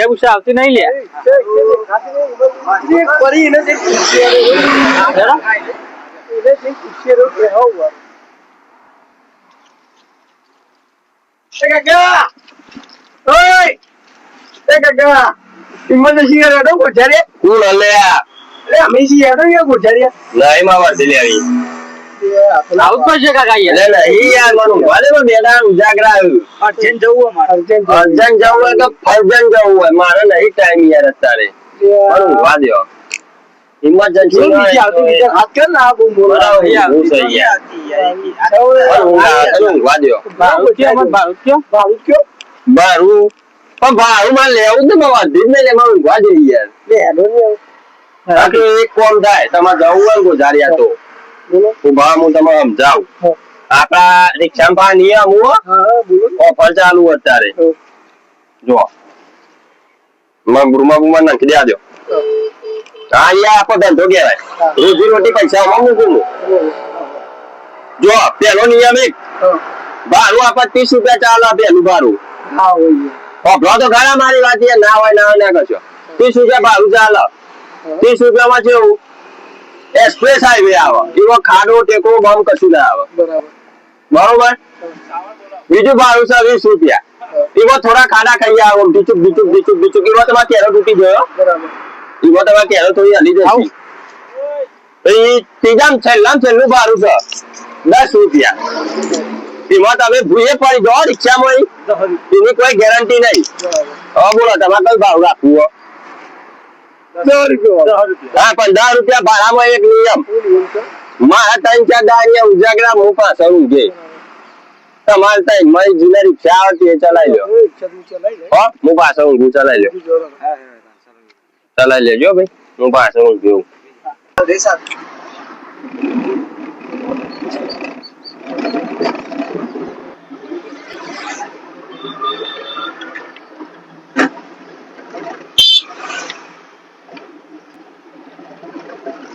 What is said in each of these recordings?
ઉષા આવતી નહીં લે પડી એને જે કાકા ઓય એ કાકા ઇમરજન્સી કરે તો ગોઠારે કોણ હલે એ અમે સી યાર યો ગોઠારે નહીં માં વાત લે આવી આવું પડશે કાકા યાર એટલે નહીં યાર મારું વાલે માં બેડા ઉજાગરા આવ્યું અર્જન્ટ જવું અમારે અર્જન્ટ જવું હોય તો ફરજન જવું હોય મારે નહીં ટાઈમ યાર અત્યારે મારું વા દો ઇમરજન્સી નીચે આવતી નીચે હાથ કર ના બહુ મોરા હું સહી યાર વા દો ભાડું કયો બારું પણ ભાડું માં લેવું તો બાબા દીધ ને લે મારું વા દે યાર બાકી એક કોમ થાય તમારે જવું હોય ગુજારિયા તો ઉભા હું તમે સમજાવું આપડા રિક્ષા નિયમ ઓફર ચાલુ અત્યારે જો ગુરમા નાખી દેજો હા યા આપો ધંધો કહેવાય રોજી રોટી પૈસા મૂકું જો પેલો નિયમ એક ભાડું આપે 30 રૂપિયા ચાલે પેલું ભાડું ઓફરો તો ઘણા મારી વાત ના હોય ના કરશો 30 રૂપિયા ભાડું ચાલે 30 રૂપિયામાં કેવું એક્સપ્રેસ હાઈવે આવે એવો ખાડો ટેકો બમ કશું ના આવે બરોબર બીજું ભાડું છે 20 રૂપિયા એવો થોડા ખાડા ખાઈ આવો બીચુક એવો તમારે કેરો તૂટી ગયો એવો તમારે કેરો થોડી હલી જશે ત્રીજા છેલ્લું ભાડું છે 10 રૂપિયા એમાં તમે ભૂએ પડી જાઓ રિક્ષામાં એની કોઈ ગેરંટી નહીં હવે બોલો તમારે કઈ ભાવ રાખવું હા 15 રૂપિયા ભાડામાં એક નિયમ મારા 3-4 દાડિયા ઉજાગરા હું પાસે ઊંઘે તમારે ત્યાં મારી જૂના રિક્ષા આવતી એ ચલાવી લો હું પાસે ઊંઘું ચલાવી લેજો ભાઈ હું પાસે ઊંઘ્યું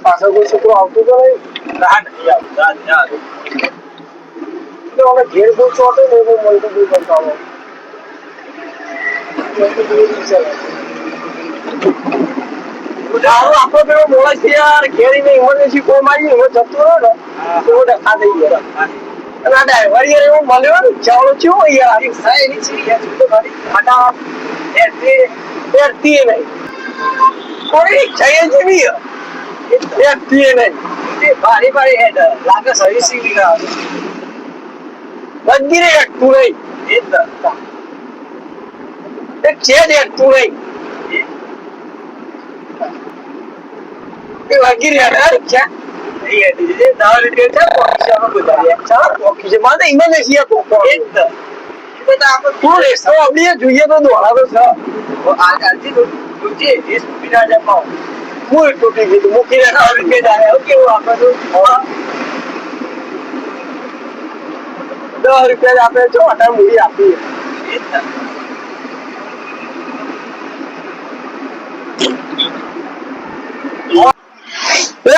પાછળ કોઈ છોકરો આવતો તો નહીં ઘેર બહુ ચોટે ને એવું મળતો બહુ બતાવો આપડો પેલો મોડા છે યાર ઘેરી ને ઇમરજન્સી કોમ આવી એમાં જતો રહ્યો ને તો ડખા થઈ ગયા અને આ ડ્રાઈવર યાર એવો મળ્યો ને ચાવડો ચેવો યાર એની ખાટા એરતી નહીં કોઈ જઈએ જેવી એરતી નહીં ભારી ભારી હેડ લાગે સર્વિસિંગ બધી રે તું નહીં એક છે જ તું નહીં એ વાગી રહ્યા ને ક્યાં જોઈએ તો દોડા મૂળ તૂટી ગયું મૂકીને કેવું આપડે 10 રૂપિયા આપડે છો અઢાર મૂડી આપીએ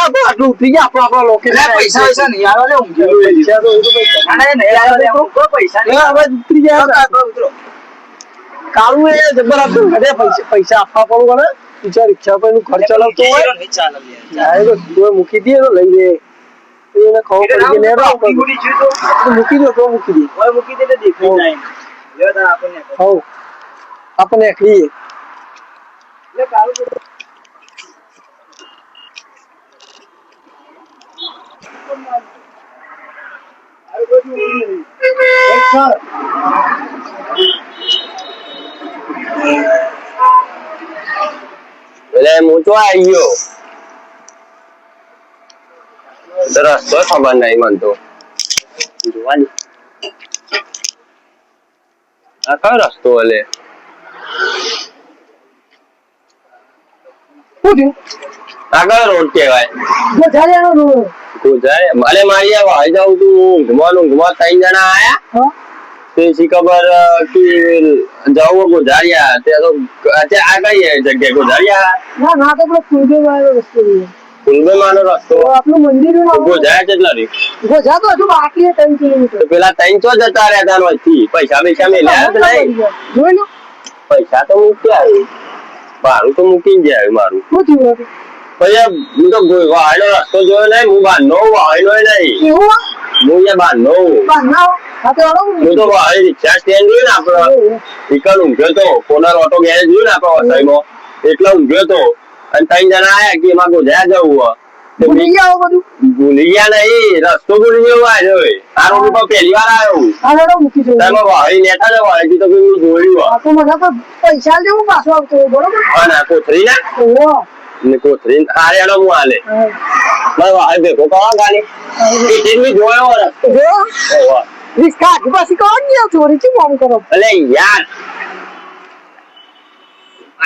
આટલું ઉઠી ગયા આપડે લોકેશન પૈસા નહીં આવે ને કાળું એ જબર આપતું પૈસા આપવા પડું ને બીજા રિક્ષા પર ખર્ચ ચલાવતો હોય મૂકી દે તો લઈ લે એને ખબર પડી કે મૂકી દો તો મૂકી દે આપણને એકલી એટલે હું તો આવી ગયો રસ્તો ખબર નહીં મને તો આ કયો રસ્તો હલે આગળ રોડ કેવાય ભલે મારી આવી જાઉં તું ઘુમાનું ઘુમા 3 જણા આયા તેસી ખબર કે જાઓ ગોધારિયા તે તો અત્યારે આ કઈ જગ્યા ગોધારિયા ના તો ફૂલબે માનો રસ્તો આપણું મંદિર ગોધાયા કેટલા રી ગોધા તો હજુ બાકી 3 કિલોમીટર પેલા 300 જતા રહ્યા તાર વચ્ચે પૈસા મેલ્યા નહીં જોઈ લો પૈસા તો મૂક્યા ભાડું તો મૂકી જાય મારું શું થયું હતું? પછી હું તો વાહનો રસ્તો જોયો નહીં હું બાંધો વાહનો નહીં એવું હે? હું અહીંયા બાંધો બાંધનાવ. હા તો હેડો. હું તો વાહન રિક્ષા સ્ટેન્ડ જોયું ને આપડે ઈકલ ઊંઘ્યો તો કોના ઓટો ગેરેજ જોયું ને આપડે વસાઈમાં એટલે ઊંઘ્યો તો અને 3 જણા આયા કે એમાં ગોધરા જવું હોય તો ભૂલી ગયા હો બધું? ભૂલી ગયા નહીં રસ્તો ભૂલી ગયો આવ્યો આ રોડ ઉપર પહેલી વાર આવ્યો હા હેડો મૂકી દઉં. તમે વાહી લેતા ને વાહી તો કોઈ જોયું આ તો મને તો પૈસા જેવું પાછો આવતો હોય, બરોબર? હા ના કોથરી ના ઓહો. ને કોથરી હારે એનો હું હાલે હા. મારે વાહી ભેગો કરવા ગાડી કેટલી જોયો રસ્તો જો ઓહો. રિસ્કા આખી પાછી કરો ને યાર, ચોરી ચી કામ કરો? અલે યાર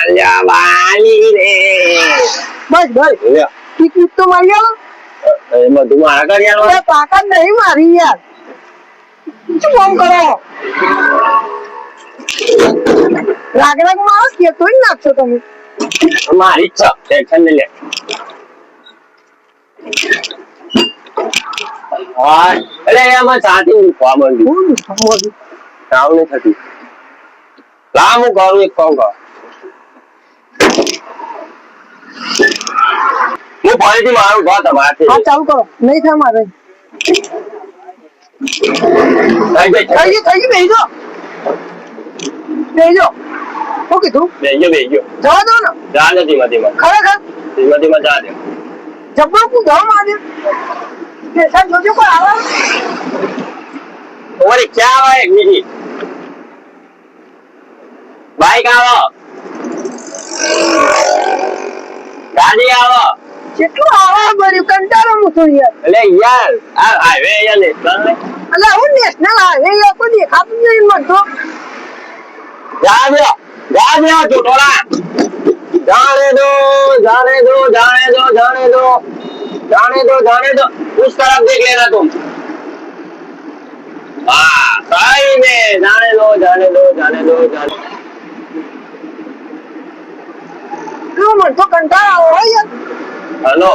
અલ્યા વાલી રે બસ બસ લ્યા ટિકિટ તો મારી આલો. એમાં તું મારા કર્યા અરે તાકાત નહીં મારી યાર, શું કામ કરો? રાગ માણસ કેતો જ નાખશો તમે. મારી ઈચ્છા ટેન્શન નહીં લે હા અરે એમાં સાથી મૂકવા માંડ્યું કામ નહીં થતું લા હું કરું એક કામ કર હું ફરીથી મારું ઘર તમારાથી હા ચાલુ કરો, નહીં થાય મારે. થઈ જાય થઈ ગયું બેસી બેસી શું કીધું? બેજો જવા દો ને. જા ને ધીમા ધીમા ખરેખર જા દે જબ્બર કું જવા મારે સ્ટેશન જોજો કોઈ આવે. તમારી ક્યાં આવે એક બીજી બાઈક આવો ગાડી આવો કેટલું આવે બર્યું કંટાળો મૂકું યાર. એટલે યાર આ હાઈવે અહીંયા નેશનલ ને એટલે હું નેશનલ હાઈવે યાર કોઈ દેખાતું જ નહીં મને તો. જા દે ચોટોલા જાણે દો उस तरफ देख लेना तुम हाँ सही में जाने दो કેવું મને તો કંટાળો આવે હો યાર. हेलो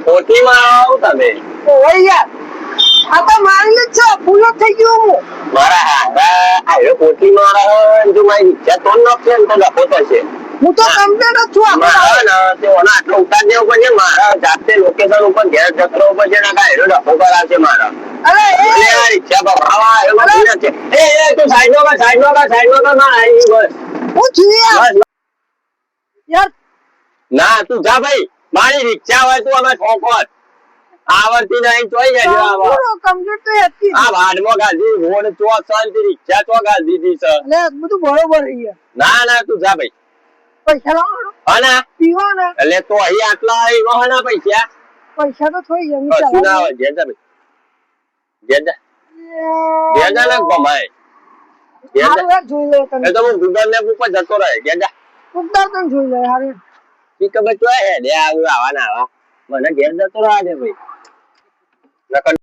कोठी में आओ तबे ઓય યાર આ તો મારી જ છે, ભૂલો થઈ ગયો હું. मारा आयो कोठी में आ रहा है जो मैं क्या तो न ऑप्शन तो लखो तो है હું તો કમ્પ્લેટ જ છું. મારા ના તે ઓના આટલો ઉતાર દેવો પડશે મારા જાતે લોકેશન ઉપર ઘેર જતો પડશે ના કાંઈ એનો ડખો કરાવશે મારા અરે અરે યાર ઈચ્છા બાબા એમાં શું છે એ તું સાઈડ માં ના આવી બસ હું છું યાર. બસ યાર ના તું જા ભાઈ મારી રિક્ષા હોય તું અમે ઠોકોત આવડતી નહીં તોય જાય આવા પૂરો કમ્પ્લીટ તો હતી. આ ભાડમાં ગાડી રોડ ચો શાંતિ રિક્ષા ચો ગાડી દીધી છે એટલે બધું બરોબર છે યાર. ના તું જા ભાઈ પૈસા લાવો હા પીવાના એટલે તો અહીં આટલા આવ્યો હના પૈસા પૈસા તો થઈ કશું ગયા. ના હોય ઘેર જા ભાઈ ઘેર જા ને કમાય ઘેર જા જોઈ લે તમે. એ તો હું ગૂગલ મેપ ઉપર જતો રહે ઘેર જા ઉગતા તમે જોઈ લે હારે. ઈ ખબર તો હે દે આવા ના આવા મને ઘેર જતો રહે ભાઈ નકર